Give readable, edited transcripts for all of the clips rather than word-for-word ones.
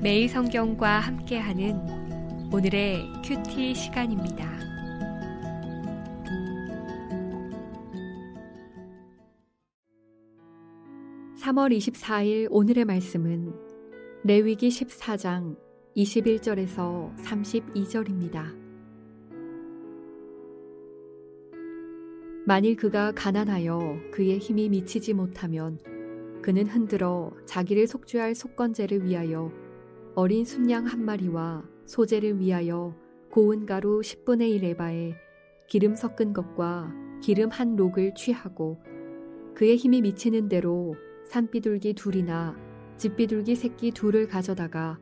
매일 성경과 함께하는 오늘의 큐티 시간입니다. (3월 24일) 오늘의 말씀은 레위기 14장 21절에서 32절입니다. 만일 그가 가난하여 그의 힘이 미치지 못하면 그는 흔들어 자기를 속죄할 속건제를 위하여 어린 순양 한 마리와 소제를 위하여 고운 가루 10분의 1 에바에 기름 섞은 것과 기름 한 록을 취하고 그의 힘이 미치는 대로 산비둘기 둘이나 집비둘기 새끼 둘을 가져다가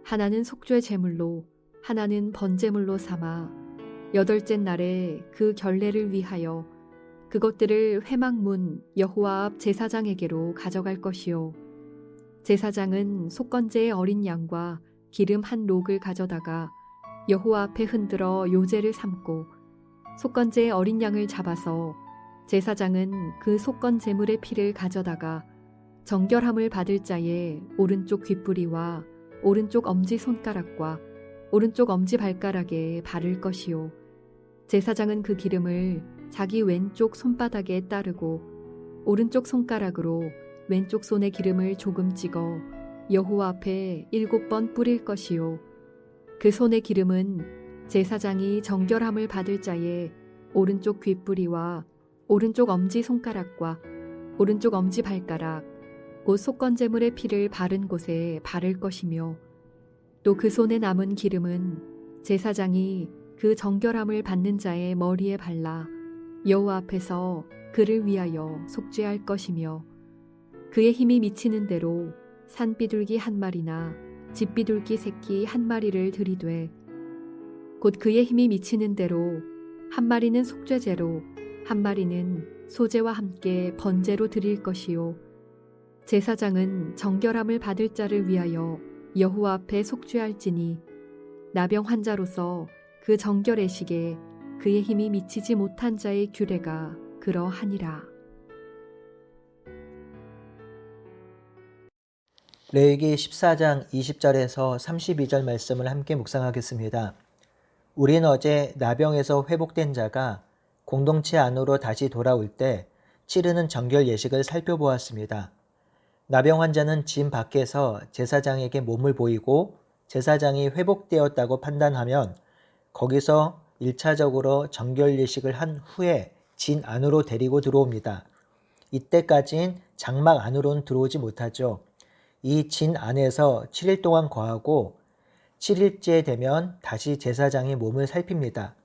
하나는 속죄 제물로 하나는 번제물로 삼아 여덟째 날에 그 결례를 위하여 그것들을 회막문 여호와 앞 제사장에게로 가져갈 것이요 제사장은 속건제의 어린 양과 기름 한 록을 가져다가 여호와 앞에 흔들어 요제를 삼고 속건제의 어린 양을 잡아서 제사장은 그 속건 제물의 피를 가져다가 정결함을 받을 자의 오른쪽 귓뿌리와 오른쪽 엄지 손가락과 오른쪽 엄지 발가락에 바를 것이요 제사장은 그 기름을 자기 왼쪽 손바닥에 따르고 오른쪽 손가락으로 왼쪽 손에 기름을 조금 찍어 여호와 앞에 7번 뿌릴 것이요 그 손의 기름은 제사장이 정결함을 받을 자의 오른쪽 귓뿌리와 오른쪽 엄지 손가락과 오른쪽 엄지 발가락 곧 속건제물의 피를 바른 곳에 바를 것이며 또 그 손에 남은 기름은 제사장이 그 정결함을 받는 자의 머리에 발라 여호와 앞에서 그를 위하여 속죄할 것이며 그의 힘이 미치는 대로 산비둘기 한 마리나 집비둘기 새끼 한 마리를 들이되 곧 그의 힘이 미치는 대로 한 마리는 속죄제로 한 마리는 소제와 함께 번제로 드릴 것이요 제사장은 정결함을 받을 자를 위하여 여호와 앞에 속죄할지니 나병 환자로서 그 정결의식에 그의 힘이 미치지 못한 자의 규례가 그러하니라. 레위기 14장 20절에서 32절 말씀을 함께 묵상하겠습니다. 우린 어제 나병에서 회복된 자가 공동체 안으로 다시 돌아올 때 치르는 정결 예식을 살펴보았습니다. 나병 환자는 진 밖에서 제사장에게 몸을 보이고 제사장이 회복되었다고 판단하면 거기서 1차적으로 정결 예식을 한 후에 진 안으로 데리고 들어옵니다. 이때까진 장막 안으로는 들어오지 못하죠. 이 진 안에서 7일 동안 거하고 7일째 되면 다시 제사장이 몸을 살핍니다.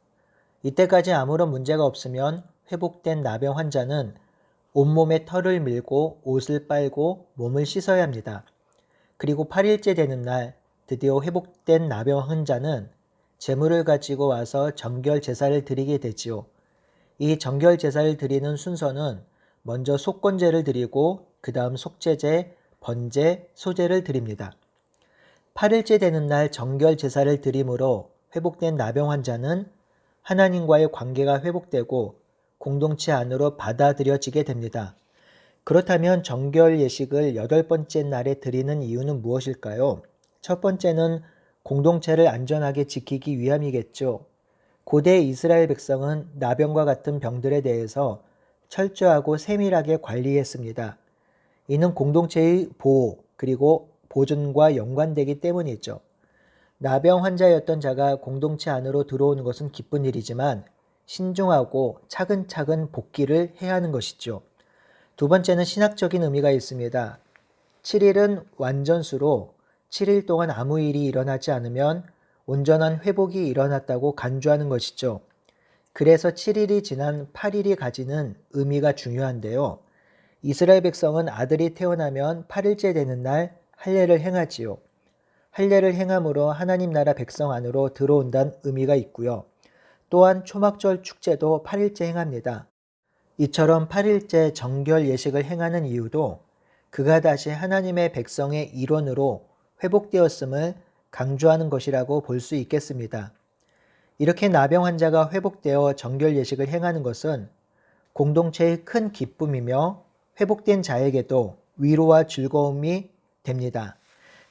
이때까지 아무런 문제가 없으면 회복된 나병 환자는 온몸에 털을 밀고 옷을 빨고 몸을 씻어야 합니다. 그리고 8일째 되는 날 드디어 회복된 나병 환자는 제물을 가지고 와서 정결 제사를 드리게 되지요. 이 정결 제사를 드리는 순서는 먼저 속건제를 드리고 그 다음 속죄제, 번제, 소제를 드립니다. 8일째 되는 날 정결 제사를 드림으로 회복된 나병 환자는 하나님과의 관계가 회복되고 공동체 안으로 받아들여지게 됩니다. 그렇다면 정결 예식을 8번째 날에 드리는 이유는 무엇일까요? 첫 번째는 공동체를 안전하게 지키기 위함이겠죠. 고대 이스라엘 백성은 나병과 같은 병들에 대해서 철저하고 세밀하게 관리했습니다. 이는 공동체의 보호 그리고 보존과 연관되기 때문이죠. 나병 환자였던 자가 공동체 안으로 들어오는 것은 기쁜 일이지만 신중하고 차근차근 복귀를 해야 하는 것이죠. 두 번째는 신학적인 의미가 있습니다. 7일은 완전수로 7일 동안 아무 일이 일어나지 않으면 온전한 회복이 일어났다고 간주하는 것이죠. 그래서 7일이 지난 8일이 가지는 의미가 중요한데요. 이스라엘 백성은 아들이 태어나면 8일째 되는 날 할례를 행하지요. 할례를 행함으로 하나님 나라 백성 안으로 들어온다는 의미가 있고요. 또한 초막절 축제도 8일째 행합니다. 이처럼 8일째 정결 예식을 행하는 이유도 그가 다시 하나님의 백성의 일원으로 회복되었음을 강조하는 것이라고 볼 수 있겠습니다. 이렇게 나병 환자가 회복되어 정결 예식을 행하는 것은 공동체의 큰 기쁨이며 회복된 자에게도 위로와 즐거움이 됩니다.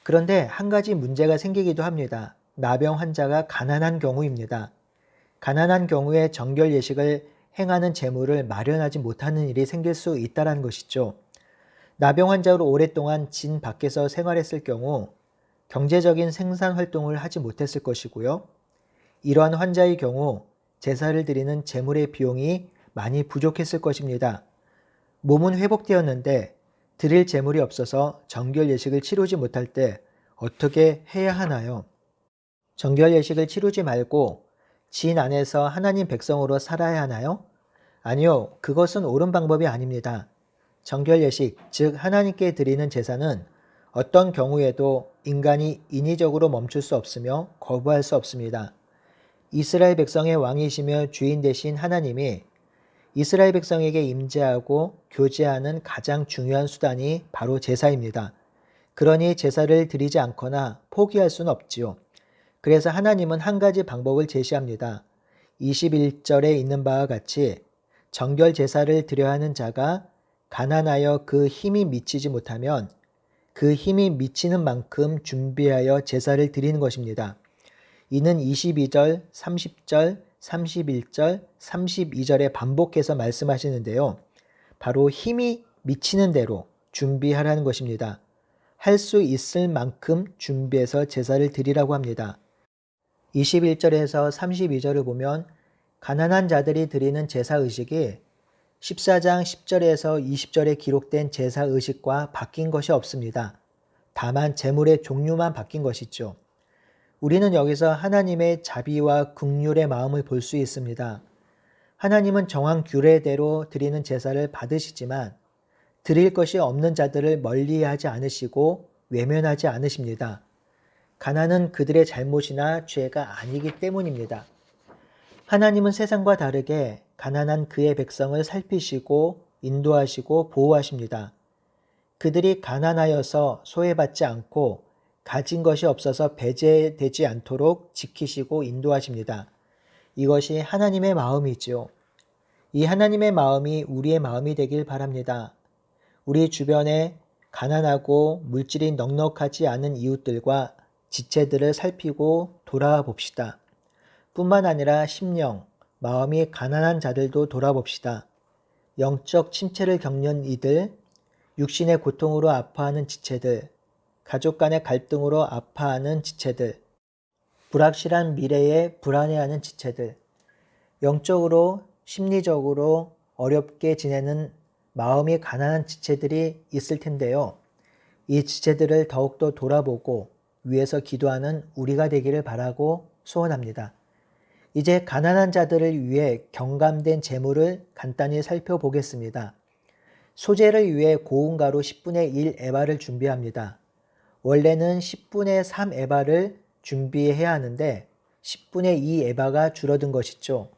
그런데 한 가지 문제가 생기기도 합니다. 나병 환자가 가난한 경우입니다. 가난한 경우에 정결 예식을 행하는 재물을 마련하지 못하는 일이 생길 수 있다는 것이죠. 나병 환자로 오랫동안 진 밖에서 생활했을 경우 경제적인 생산 활동을 하지 못했을 것이고요. 이러한 환자의 경우 제사를 드리는 재물의 비용이 많이 부족했을 것입니다. 몸은 회복되었는데 드릴 재물이 없어서 정결 예식을 치르지 못할 때 어떻게 해야 하나요? 정결 예식을 치르지 말고 진 안에서 하나님 백성으로 살아야 하나요? 아니요, 그것은 옳은 방법이 아닙니다. 정결 예식, 즉 하나님께 드리는 제사는 어떤 경우에도 인간이 인위적으로 멈출 수 없으며 거부할 수 없습니다. 이스라엘 백성의 왕이시며 주인 되신 하나님이 이스라엘 백성에게 임재하고 교제하는 가장 중요한 수단이 바로 제사입니다. 그러니 제사를 드리지 않거나 포기할 수는 없지요. 그래서 하나님은 한 가지 방법을 제시합니다. 21절에 있는 바와 같이 정결 제사를 드려야 하는 자가 가난하여 그 힘이 미치지 못하면 그 힘이 미치는 만큼 준비하여 제사를 드리는 것입니다. 이는 22절, 30절, 31절, 32절에 반복해서 말씀하시는데요. 바로 힘이 미치는 대로 준비하라는 것입니다. 할 수 있을 만큼 준비해서 제사를 드리라고 합니다. 21절에서 32절을 보면 가난한 자들이 드리는 제사의식이 14장 10절에서 20절에 기록된 제사의식과 바뀐 것이 없습니다. 다만 제물의 종류만 바뀐 것이죠. 우리는 여기서 하나님의 자비와 긍휼의 마음을 볼 수 있습니다. 하나님은 정한 규례대로 드리는 제사를 받으시지만 드릴 것이 없는 자들을 멀리하지 않으시고 외면하지 않으십니다. 가난은 그들의 잘못이나 죄가 아니기 때문입니다. 하나님은 세상과 다르게 가난한 그의 백성을 살피시고 인도하시고 보호하십니다. 그들이 가난하여서 소외받지 않고 가진 것이 없어서 배제되지 않도록 지키시고 인도하십니다. 이것이 하나님의 마음이지요. 이 하나님의 마음이 우리의 마음이 되길 바랍니다. 우리 주변에 가난하고 물질이 넉넉하지 않은 이웃들과 지체들을 살피고 돌아봅시다. 뿐만 아니라 심령, 마음이 가난한 자들도 돌아봅시다. 영적 침체를 겪는 이들, 육신의 고통으로 아파하는 지체들, 가족 간의 갈등으로 아파하는 지체들, 불확실한 미래에 불안해하는 지체들, 영적으로, 심리적으로 어렵게 지내는 마음이 가난한 지체들이 있을 텐데요. 이 지체들을 더욱더 돌아보고 위에서 기도하는 우리가 되기를 바라고 소원합니다. 이제 가난한 자들을 위해 경감된 재물을 간단히 살펴보겠습니다. 소재를 위해 고운 가루 10분의 1 에바를 준비합니다. 원래는 10분의 3 에바를 준비해야 하는데 10분의 2 에바가 줄어든 것이죠.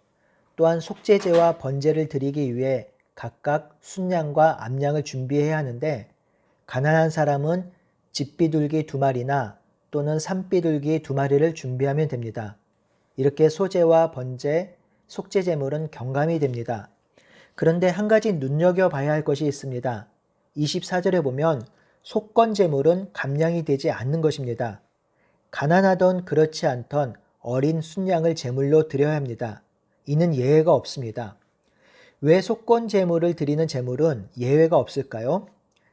또한 속죄제와 번제를 드리기 위해 각각 순양과 암양을 준비해야 하는데 가난한 사람은 집비둘기 2마리나 또는 산비둘기 2마리를 준비하면 됩니다. 이렇게 소제와 번제, 속죄제물은 경감이 됩니다. 그런데 한 가지 눈여겨봐야 할 것이 있습니다. 24절에 보면 속건제물은 감량이 되지 않는 것입니다. 가난하던 그렇지 않던 어린 순양을 제물로 드려야 합니다. 이는 예외가 없습니다. 왜 속건제물을 드리는 제물은 예외가 없을까요?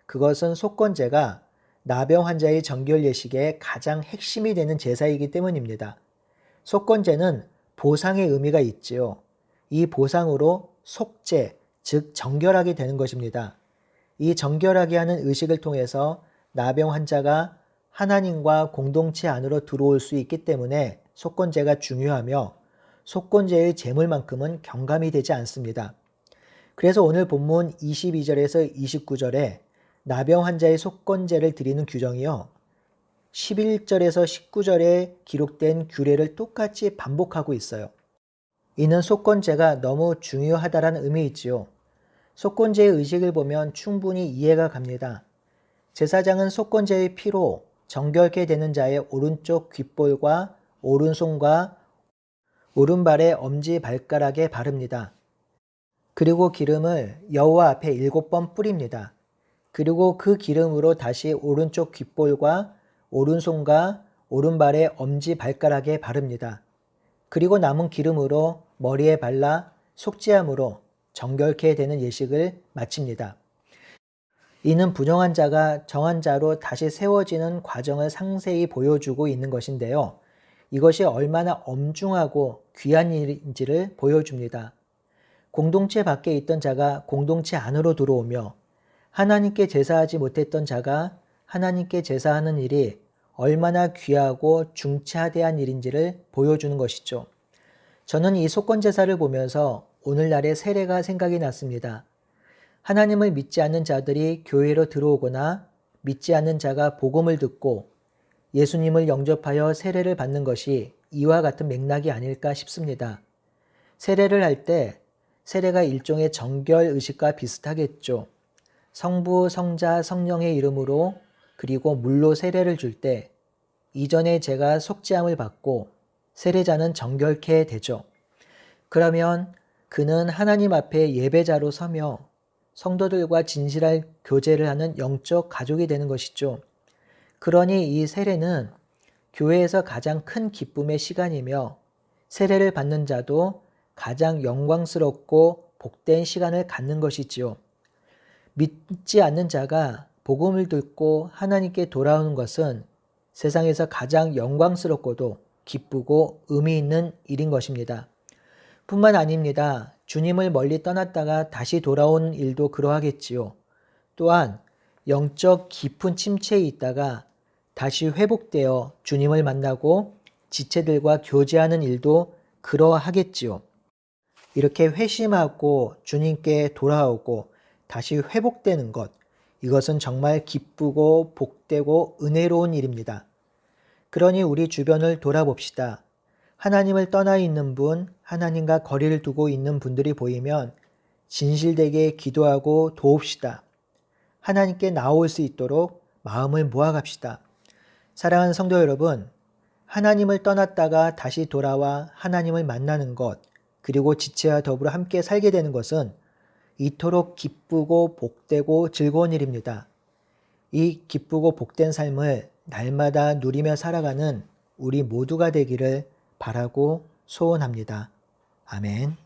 그것은 속건제가 나병 환자의 정결 예식의 가장 핵심이 되는 제사이기 때문입니다. 속건제는 보상의 의미가 있지요. 이 보상으로 속죄, 즉 정결하게 되는 것입니다. 이 정결하게 하는 의식을 통해서 나병 환자가 하나님과 공동체 안으로 들어올 수 있기 때문에 속건제가 중요하며 속건제의 제물만큼은 경감이 되지 않습니다. 그래서 오늘 본문 22절에서 29절에 나병 환자의 속건제를 드리는 규정이요. 11절에서 19절에 기록된 규례를 똑같이 반복하고 있어요. 이는 속건제가 너무 중요하다는 의미이지요. 속건제의 의식을 보면 충분히 이해가 갑니다. 제사장은 속건제의 피로 정결케 되는 자의 오른쪽 귓볼과 오른손과 오른발의 엄지발가락에 바릅니다. 그리고 기름을 여호와 앞에 7번 뿌립니다. 그리고 그 기름으로 다시 오른쪽 귓볼과 오른손과 오른발의 엄지 발가락에 바릅니다. 그리고 남은 기름으로 머리에 발라 속죄함으로 정결케 되는 예식을 마칩니다. 이는 부정한 자가 정한 자로 다시 세워지는 과정을 상세히 보여주고 있는 것인데요. 이것이 얼마나 엄중하고 귀한 일인지를 보여줍니다. 공동체 밖에 있던 자가 공동체 안으로 들어오며 하나님께 제사하지 못했던 자가 하나님께 제사하는 일이 얼마나 귀하고 중차대한 일인지를 보여주는 것이죠. 저는 이 속건 제사를 보면서 오늘날의 세례가 생각이 났습니다. 하나님을 믿지 않는 자들이 교회로 들어오거나 믿지 않는 자가 복음을 듣고 예수님을 영접하여 세례를 받는 것이 이와 같은 맥락이 아닐까 싶습니다. 세례를 할 때 세례가 일종의 정결 의식과 비슷하겠죠. 성부, 성자, 성령의 이름으로 그리고 물로 세례를 줄 때 이전에 제가 속죄함을 받고 세례자는 정결케 되죠. 그러면 그는 하나님 앞에 예배자로 서며 성도들과 진실한 교제를 하는 영적 가족이 되는 것이죠. 그러니 이 세례는 교회에서 가장 큰 기쁨의 시간이며 세례를 받는 자도 가장 영광스럽고 복된 시간을 갖는 것이지요. 믿지 않는 자가 복음을 듣고 하나님께 돌아오는 것은 세상에서 가장 영광스럽고도 기쁘고 의미 있는 일인 것입니다. 뿐만 아닙니다. 주님을 멀리 떠났다가 다시 돌아오는 일도 그러하겠지요. 또한 영적 깊은 침체에 있다가 다시 회복되어 주님을 만나고 지체들과 교제하는 일도 그러하겠지요. 이렇게 회심하고 주님께 돌아오고 다시 회복되는 것, 이것은 정말 기쁘고 복되고 은혜로운 일입니다. 그러니 우리 주변을 돌아봅시다. 하나님을 떠나 있는 분, 하나님과 거리를 두고 있는 분들이 보이면 진실되게 기도하고 도웁시다. 하나님께 나올 수 있도록 마음을 모아갑시다. 사랑하는 성도 여러분, 하나님을 떠났다가 다시 돌아와 하나님을 만나는 것, 그리고 지체와 더불어 함께 살게 되는 것은 이토록 기쁘고 복되고 즐거운 일입니다. 이 기쁘고 복된 삶을 날마다 누리며 살아가는 우리 모두가 되기를 바라고 소원합니다. 아멘.